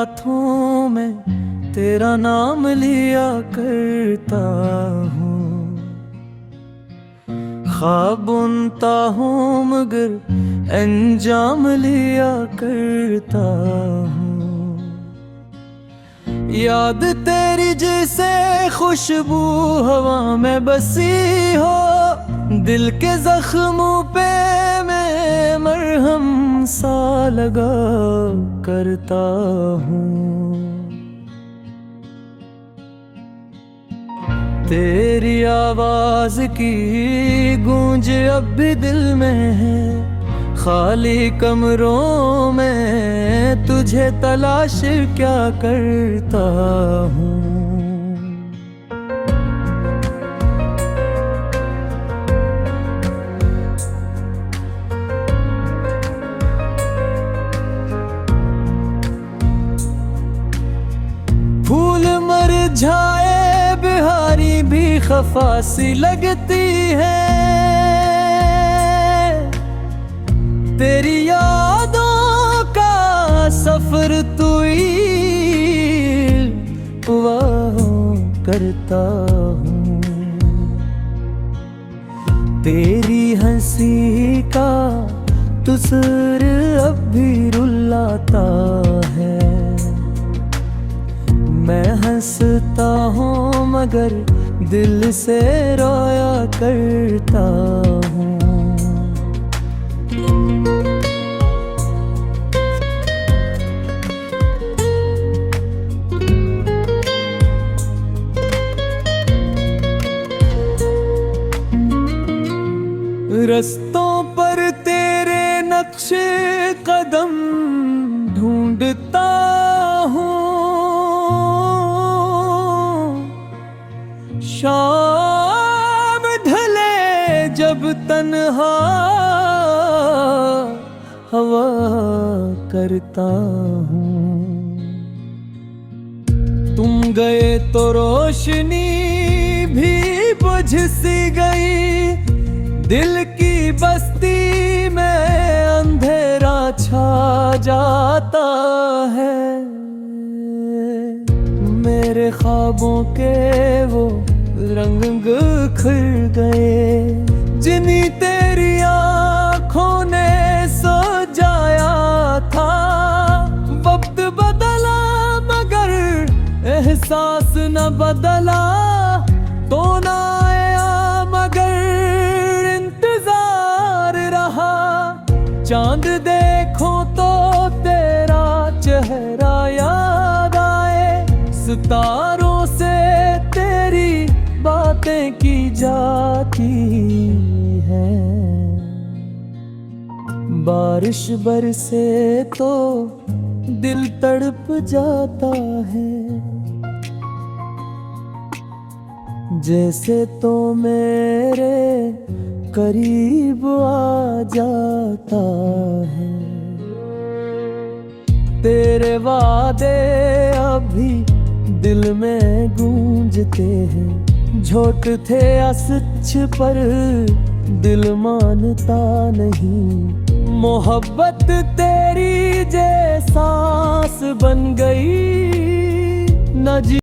हाथों में तेरा नाम लिया करता हूँ। ख्वाब बुनता हूँ मगर अंजाम लिया करता हूँ। याद तेरी जैसे खुशबू हवा में बसी हो, दिल के जख्मों पे मैं मरहम सा लगा करता हूँ। तेरी आवाज की गूंज अब भी दिल में है, खाली कमरों में तुझे तलाश क्या करता हूँ। फूल मुरझाए बिहारी भी खफासी लगती है, तेरी यादों का सफर तू करता हूँ। तेरी हंसी का तुसर अब भी रुलाता है, मैं हंसता हूँ मगर दिल से रोया करता हूँ। रस्तों पर तेरे नक्शे कदम ढूंढता हूँ, शाम ढले जब तन्हा हवा करता हूँ। तुम गए तो रोशनी भी बुझ सी गई, दिल की बस्ती में अंधेरा छा जाता है। मेरे ख्वाबों के वो रंग खिल गए, जिन्हीं तेरी आँखों ने सजाया था। वक्त बदला मगर एहसास न बदला, तो ना आया मगर इंतजार रहा। चांद देखो तो तेरा चेहरा याद आए, सितारों से तेरी बातें की जाती हैं। बारिश बरसे तो दिल तड़प जाता है, जैसे तो मेरे करीब आ जाता है। तेरे वादे अभी दिल में गूंजते हैं, झोंक थे सच पर दिल मानता नहीं। मोहब्बत तेरी जे सांस बन गई,